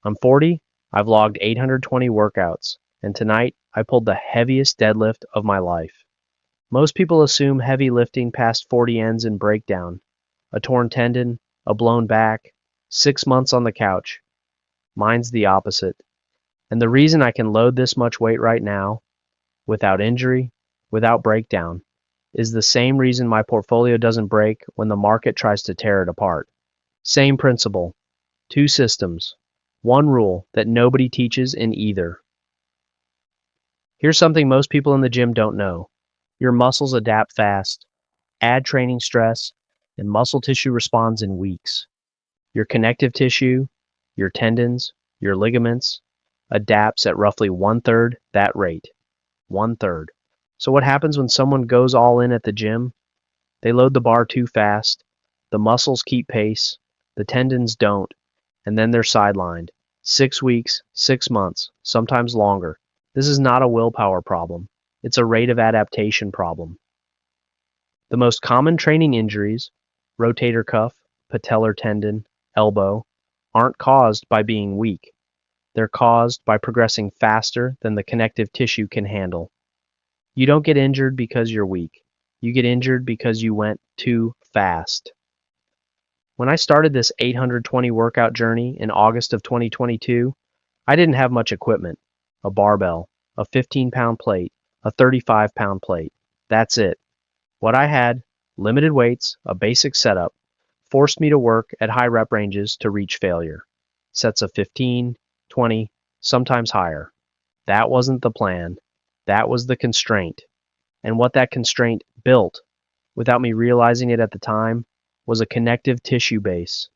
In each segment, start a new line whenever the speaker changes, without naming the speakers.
I'm 40, I've logged 820 workouts, and tonight I pulled the heaviest deadlift of my life. Most people assume heavy lifting past 40 ends in breakdown, a torn tendon, a blown back, 6 months on the couch. Mine's the opposite. And the reason I can load this much weight right now, without injury, without breakdown, is the same reason my portfolio doesn't break when the market tries to tear it apart. Same principle, 2 systems, 1 rule that nobody teaches in either. Here's something most people in the gym don't know. Your muscles adapt fast, add training stress, and muscle tissue responds in weeks. Your connective tissue, your tendons, your ligaments, adapts at roughly 1/3 that rate. 1/3. So what happens when someone goes all in at the gym? They load the bar too fast, the muscles keep pace, the tendons don't, and then they're sidelined. 6 weeks, 6 months, sometimes longer. This is not a willpower problem. It's a rate of adaptation problem. The most common training injuries, rotator cuff, patellar tendon, elbow, aren't caused by being weak. They're caused by progressing faster than the connective tissue can handle. You don't get injured because you're weak. You get injured because you went too fast. When I started this 820 workout journey in August of 2022, I didn't have much equipment. A barbell, a 15-pound plate, a 35-pound plate. That's it. What I had, limited weights, a basic setup, forced me to work at high rep ranges to reach failure. Sets of 15, 20, sometimes higher. That wasn't the plan. That was the constraint. And what that constraint built, without me realizing it at the time, was a connective tissue base.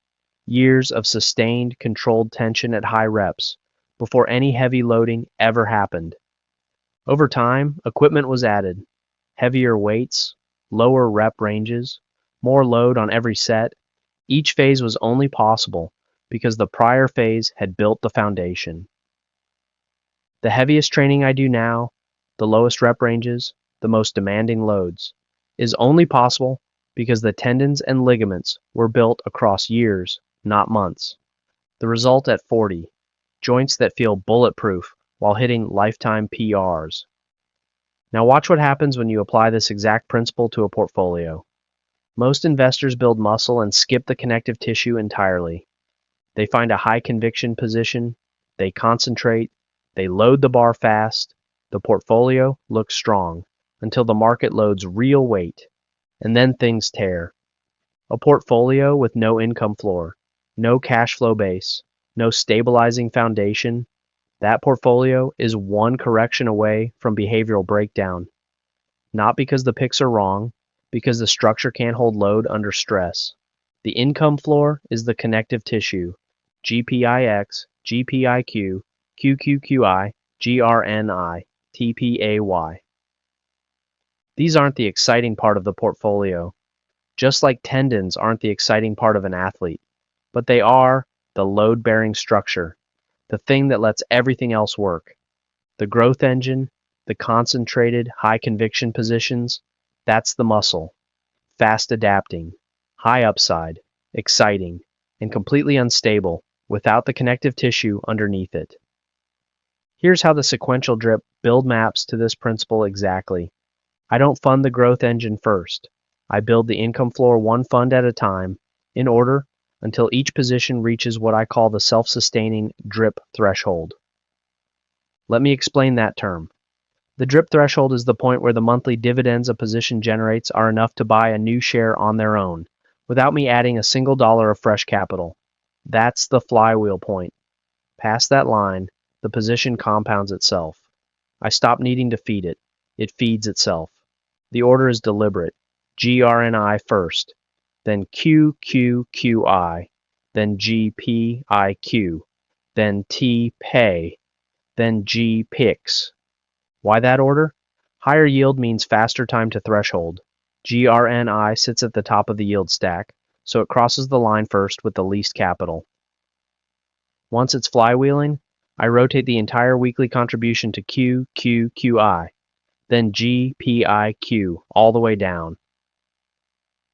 Years of sustained, controlled tension at high reps before any heavy loading ever happened. Over time, equipment was added. Heavier weights, lower rep ranges, more load on every set. Each phase was only possible because the prior phase had built the foundation. The heaviest training I do now, the lowest rep ranges, the most demanding loads, is only possible because the tendons and ligaments were built across years, not months. The result at 40, joints that feel bulletproof while hitting lifetime PRs. Now watch what happens when you apply this exact principle to a portfolio. Most investors build muscle and skip the connective tissue entirely. They find a high conviction position, they concentrate, they load the bar fast, the portfolio looks strong until the market loads real weight, and then things tear. A portfolio with no income floor, no cash flow base, no stabilizing foundation, that portfolio is one correction away from behavioral breakdown. Not because the picks are wrong, because the structure can't hold load under stress. The income floor is the connective tissue, GPIX, GPIQ, QQQI, GRNI, TPAY. These aren't the exciting part of the portfolio, just like tendons aren't the exciting part of an athlete, but they are the load-bearing structure, the thing that lets everything else work. The growth engine, the concentrated, high-conviction positions, that's the muscle. Fast adapting, high upside, exciting, and completely unstable without the connective tissue underneath it. Here's how the sequential drip build maps to this principle exactly. I don't fund the growth engine first. I build the income floor one fund at a time, in order, until each position reaches what I call the self-sustaining drip threshold. Let me explain that term. The drip threshold is the point where the monthly dividends a position generates are enough to buy a new share on their own, without me adding a single dollar of fresh capital. That's the flywheel point. Past that line, the position compounds itself. I stop needing to feed it. It feeds itself. The order is deliberate. GRNI first, then QQQI, then GPIQ, then TPAY, then GPIX. Why that order? Higher yield means faster time to threshold. GRNI sits at the top of the yield stack, so it crosses the line first with the least capital. Once it's flywheeling, I rotate the entire weekly contribution to QQQI, then GPIQ, all the way down.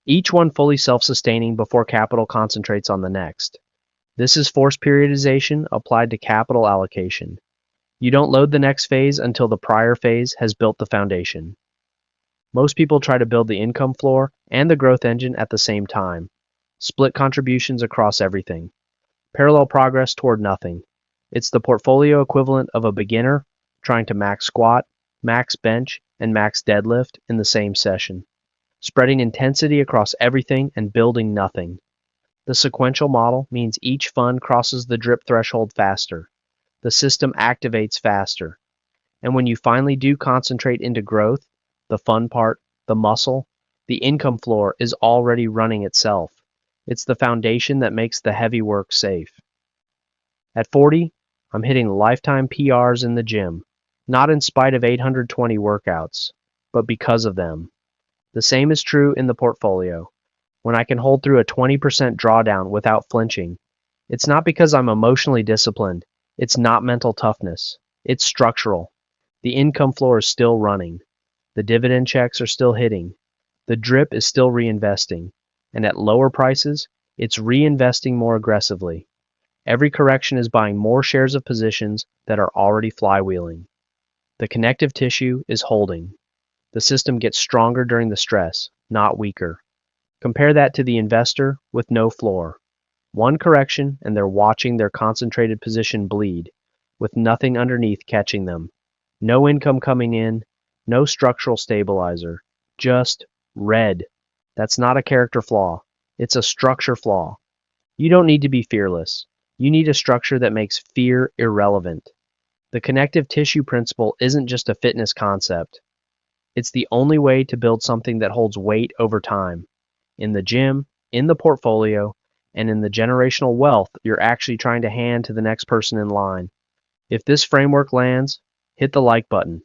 Each one fully self-sustaining before capital concentrates on the next. This is forced periodization applied to capital allocation. You don't load the next phase until the prior phase has built the foundation. Most people try to build the income floor and the growth engine at the same time. Split contributions across everything. Parallel progress toward nothing. It's the portfolio equivalent of a beginner trying to max squat, max bench, and max deadlift in the same session. Spreading intensity across everything and building nothing. The sequential model means each fund crosses the drip threshold faster. The system activates faster. And when you finally do concentrate into growth, the fun part, the muscle, the income floor is already running itself. It's the foundation that makes the heavy work safe. At 40, I'm hitting lifetime PRs in the gym, not in spite of 820 workouts, but because of them. The same is true in the portfolio. When I can hold through a 20% drawdown without flinching, it's not because I'm emotionally disciplined. It's not mental toughness. It's structural. The income floor is still running. The dividend checks are still hitting. The drip is still reinvesting. And at lower prices, it's reinvesting more aggressively. Every correction is buying more shares of positions that are already flywheeling. The connective tissue is holding. The system gets stronger during the stress, not weaker. Compare that to the investor with no floor. One correction and they're watching their concentrated position bleed, with nothing underneath catching them. No income coming in, no structural stabilizer, just red. That's not a character flaw. It's a structure flaw. You don't need to be fearless. You need a structure that makes fear irrelevant. The connective tissue principle isn't just a fitness concept. It's the only way to build something that holds weight over time. In the gym, in the portfolio, and in the generational wealth you're actually trying to hand to the next person in line. If this framework lands, hit the like button.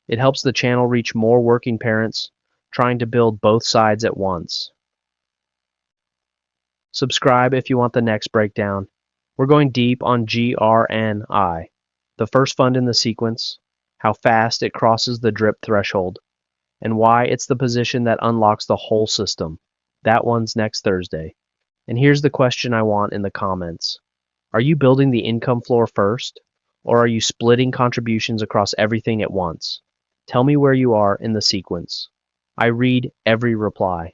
It helps the channel reach more working parents trying to build both sides at once. Subscribe if you want the next breakdown. We're going deep on GRNI, the first fund in the sequence, how fast it crosses the drip threshold, and why it's the position that unlocks the whole system. That one's next Thursday. And here's the question I want in the comments. Are you building the income floor first, or are you splitting contributions across everything at once? Tell me where you are in the sequence. I read every reply.